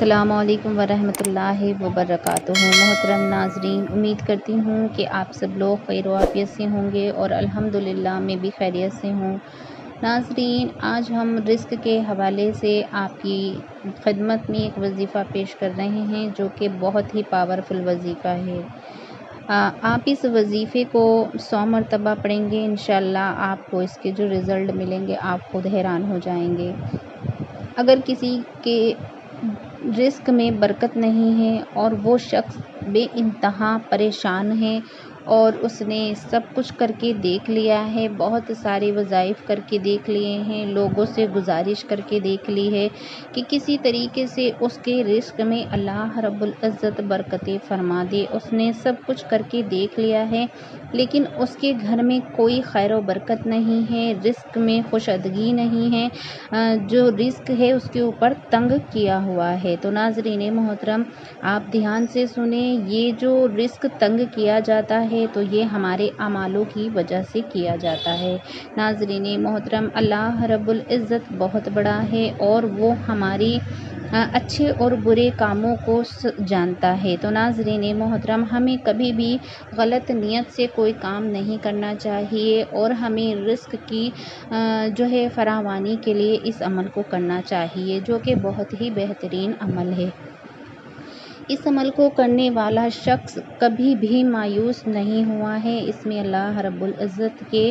السلام علیکم ورحمۃ اللہ وبرکاتہ۔ محترم ناظرین، امید کرتی ہوں کہ آپ سب لوگ خیر و عافیت سے ہوں گے اور الحمدللہ میں بھی خیریت سے ہوں۔ ناظرین، آج ہم رزق کے حوالے سے آپ کی خدمت میں ایک وظیفہ پیش کر رہے ہیں جو کہ بہت ہی پاورفل وظیفہ ہے۔ آپ اس وظیفے کو 100 مرتبہ پڑھیں گے، انشاءاللہ آپ کو اس کے جو رزلٹ ملیں گے آپ خود حیران ہو جائیں گے۔ اگر کسی کے رزق میں برکت نہیں ہے اور وہ شخص بے انتہا پریشان ہے اور اس نے سب کچھ کر کے دیکھ لیا ہے، بہت سارے وظائف کر کے دیکھ لیے ہیں، لوگوں سے گزارش کر کے دیکھ لی ہے کہ کسی طریقے سے اس کے رزق میں اللہ رب العزت برکتیں فرما دے، اس نے سب کچھ کر کے دیکھ لیا ہے لیکن اس کے گھر میں کوئی خیر و برکت نہیں ہے، رزق میں کشادگی نہیں ہے، جو رزق ہے اس کے اوپر تنگ کیا ہوا ہے۔ تو ناظرین محترم، آپ دھیان سے سنیں، یہ جو رزق تنگ کیا جاتا ہے تو یہ ہمارے اعمالوں کی وجہ سے کیا جاتا ہے۔ ناظرین محترم، اللہ رب العزت بہت بڑا ہے اور وہ ہماری اچھے اور برے کاموں کو جانتا ہے۔ تو ناظرین محترم، ہمیں کبھی بھی غلط نیت سے کوئی کام نہیں کرنا چاہیے اور ہمیں رزق کی جو ہے فراوانی کے لیے اس عمل کو کرنا چاہیے جو کہ بہت ہی بہترین عمل ہے۔ اس عمل کو کرنے والا شخص کبھی بھی مایوس نہیں ہوا ہے۔ اس میں اللہ رب العزت کے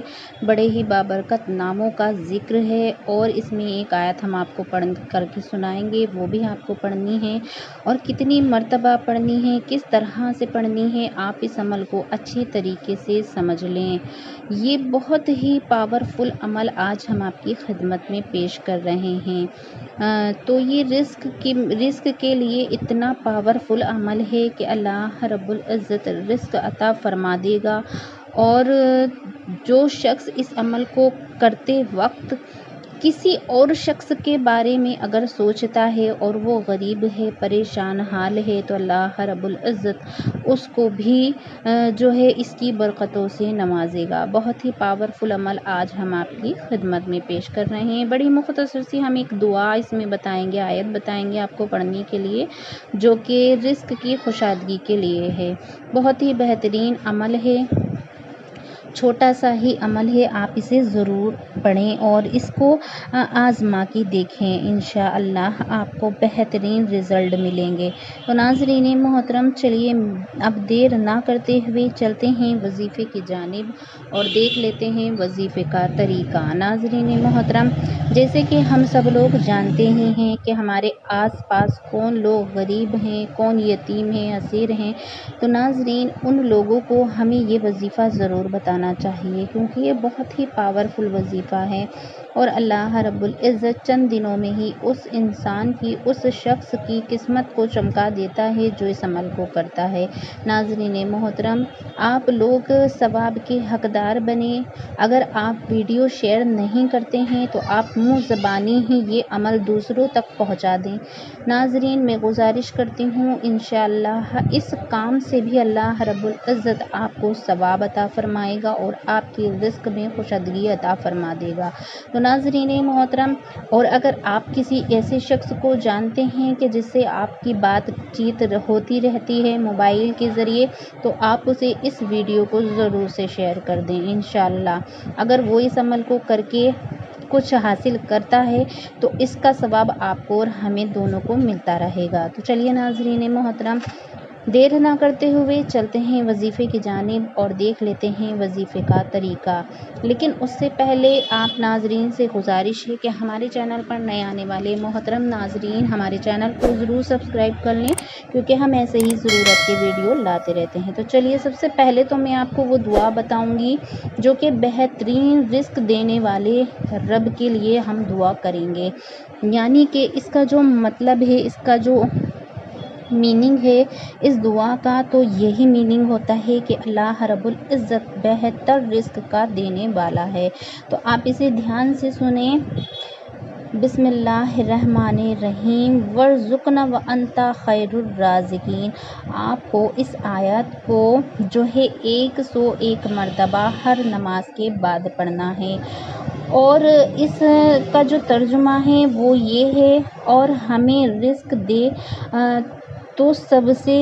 بڑے ہی بابرکت ناموں کا ذکر ہے اور اس میں ایک آیت ہم آپ کو پڑھ کر کے سنائیں گے، وہ بھی آپ کو پڑھنی ہے اور کتنی مرتبہ پڑھنی ہے، کس طرح سے پڑھنی ہے، آپ اس عمل کو اچھی طریقے سے سمجھ لیں۔ یہ بہت ہی پاورفل عمل آج ہم آپ کی خدمت میں پیش کر رہے ہیں۔ تو یہ رزق کے لیے اتنا پاورفل عمل ہے کہ اللہ رب العزت رزق عطا فرما دے گا، اور جو شخص اس عمل کو کرتے وقت کسی اور شخص کے بارے میں اگر سوچتا ہے اور وہ غریب ہے، پریشان حال ہے، تو اللہ رب العزت اس کو بھی جو ہے اس کی برکتوں سے نوازے گا۔ بہت ہی پاورفل عمل آج ہم آپ کی خدمت میں پیش کر رہے ہیں۔ بڑی مختصر سی ہم ایک دعا اس میں بتائیں گے، آیت بتائیں گے آپ کو پڑھنے کے لیے، جو کہ رزق کی کشادگی کے لیے ہے۔ بہت ہی بہترین عمل ہے، چھوٹا سا ہی عمل ہے، آپ اسے ضرور پڑھیں اور اس کو آزما کے دیکھیں، انشاءاللہ آپ کو بہترین رزلٹ ملیں گے۔ تو ناظرین محترم، چلیے اب دیر نہ کرتے ہوئے چلتے ہیں وظیفے کی جانب اور دیکھ لیتے ہیں وظیفے کا طریقہ۔ ناظرین محترم، جیسے کہ ہم سب لوگ جانتے ہی ہیں کہ ہمارے آس پاس کون لوگ غریب ہیں، کون یتیم ہیں، اسیر ہیں، تو ناظرین ان لوگوں کو ہمیں یہ وظیفہ ضرور بتانا چاہیے کیونکہ یہ بہت ہی پاورفل وظیفہ ہے اور اللہ رب العزت چند دنوں میں ہی اس انسان کی، اس شخص کی قسمت کو چمکا دیتا ہے جو اس عمل کو کرتا ہے۔ ناظرین محترم، آپ لوگ ثواب کے حقدار بنیں۔ اگر آپ ویڈیو شیئر نہیں کرتے ہیں تو آپ منہ زبانی ہی یہ عمل دوسروں تک پہنچا دیں۔ ناظرین، میں گزارش کرتی ہوں انشاءاللہ اس کام سے بھی اللہ رب العزت آپ کو ثواب عطا فرمائے گا اور آپ کی رزق میں کشادگی عطا فرما دے گا۔ تو ناظرین محترم، اور اگر آپ کسی ایسے شخص کو جانتے ہیں کہ جس سے آپ کی بات چیت ہوتی رہتی ہے موبائل کے ذریعے، تو آپ اسے اس ویڈیو کو ضرور سے شیئر کر دیں۔ انشاءاللہ اگر وہ اس عمل کو کر کے کچھ حاصل کرتا ہے تو اس کا ثواب آپ کو اور ہمیں دونوں کو ملتا رہے گا۔ تو چلیے ناظرین محترم، دیر نہ کرتے ہوئے چلتے ہیں وظیفے کی جانب اور دیکھ لیتے ہیں وظیفے کا طریقہ۔ لیکن اس سے پہلے آپ ناظرین سے گزارش ہے کہ ہمارے چینل پر نئے آنے والے محترم ناظرین ہمارے چینل کو ضرور سبسکرائب کر لیں کیونکہ ہم ایسے ہی ضرورت کے ویڈیو لاتے رہتے ہیں۔ تو چلیے سب سے پہلے تو میں آپ کو وہ دعا بتاؤں گی جو کہ بہترین رزق دینے والے رب کے لیے ہم دعا کریں گے، یعنی کہ اس کا جو مطلب ہے، اس کا جو میننگ ہے اس دعا کا، تو یہی میننگ ہوتا ہے کہ اللہ رب العزت بہتر رزق کا دینے والا ہے۔ تو آپ اسے دھیان سے سنیں۔ بسم اللہ الرحمن الرحیم، وارزقنا وانت خیر الرازقین۔ آپ کو اس آیت کو جو ہے 101 مرتبہ ہر نماز کے بعد پڑھنا ہے اور اس کا جو ترجمہ ہے وہ یہ ہے، اور ہمیں رزق دے تو سب سے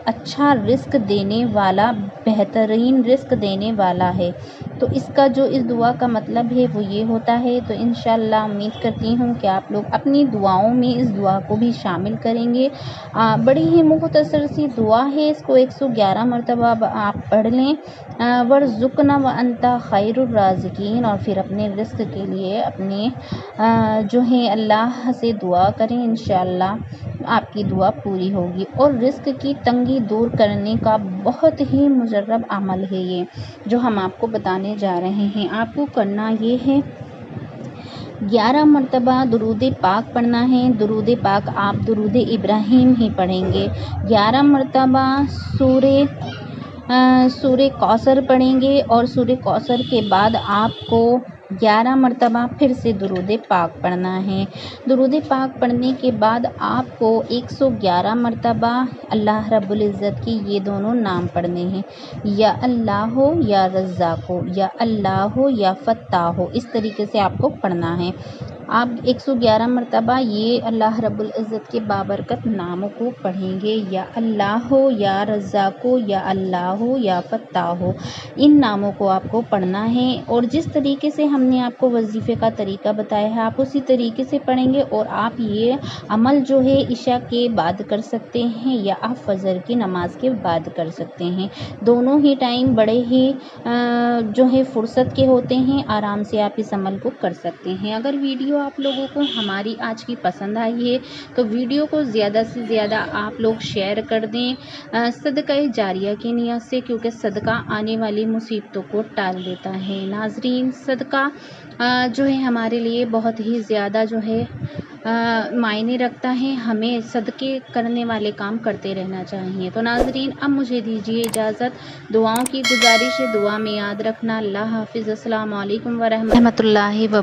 اچھا رزق دینے والا، بہترین رزق دینے والا ہے۔ تو اس کا جو اس دعا کا مطلب ہے وہ یہ ہوتا ہے۔ تو انشاءاللہ امید کرتی ہوں کہ آپ لوگ اپنی دعاؤں میں اس دعا کو بھی شامل کریں گے۔ بڑی ہی مختصر سی دعا ہے، اس کو 111 مرتبہ آپ پڑھ لیں۔ وَارْزُقْنَا وَأَنْتَ خَيْرُ الرَّازِقِينَ، اور پھر اپنے رزق کے لیے اپنے جو ہے اللہ سے دعا کریں، انشاءاللہ آپ کی دعا پوری ہوگی۔ اور رزق کی تنگی دور کرنے کا بہت ہی مجرب عمل ہے یہ جو ہم آپ کو بتانے جا رہے ہیں۔ آپ کو کرنا یہ ہے، 11 مرتبہ درود پاک پڑھنا ہے۔ درود پاک آپ درود ابراہیم ہی پڑھیں گے۔ 11 مرتبہ سورہ کوثر پڑھیں گے، اور سورہ کوثر کے بعد آپ کو 11 مرتبہ پھر سے درود پاک پڑھنا ہے۔ درود پاک پڑھنے کے بعد آپ کو 111 مرتبہ اللہ رب العزت کی یہ دونوں نام پڑھنے ہیں، یا اللہ ہو یا رزاق ہو، یا اللہ ہو یا فتاح ہو، اس طریقے سے آپ کو پڑھنا ہے۔ آپ 111 مرتبہ یہ اللہ رب العزت کے بابرکت ناموں کو پڑھیں گے، یا اللہ ہو یا رزاق ہو، یا اللہ ہو یا فتاح ہو، ان ناموں کو آپ کو پڑھنا ہے۔ اور جس طریقے سے ہم نے آپ کو وظیفے کا طریقہ بتایا ہے آپ اسی طریقے سے پڑھیں گے، اور آپ یہ عمل جو ہے عشاء کے بعد کر سکتے ہیں، یا آپ فجر کی نماز کے بعد کر سکتے ہیں۔ دونوں ہی ٹائم بڑے ہی جو ہے فرصت کے ہوتے ہیں، آرام سے آپ اس عمل کو کر سکتے ہیں۔ اگر ویڈیو آپ لوگوں کو ہماری آج کی پسند آئی ہے تو ویڈیو کو زیادہ سے زیادہ آپ لوگ شیئر کر دیں صدقہ جاریہ کی نیت سے، کیونکہ صدقہ آنے والی مصیبتوں کو ٹال دیتا ہے۔ ناظرین، صدقہ جو ہے ہمارے لیے بہت ہی زیادہ جو ہے معنی رکھتا ہے، ہمیں صدقے کرنے والے کام کرتے رہنا چاہیے۔ تو ناظرین، اب مجھے دیجیے اجازت، دعاؤں کی گزارش ہے، دعا میں یاد رکھنا۔ اللہ حافظ، السلام علیکم ورحمۃ اللہ وبرکاتہ۔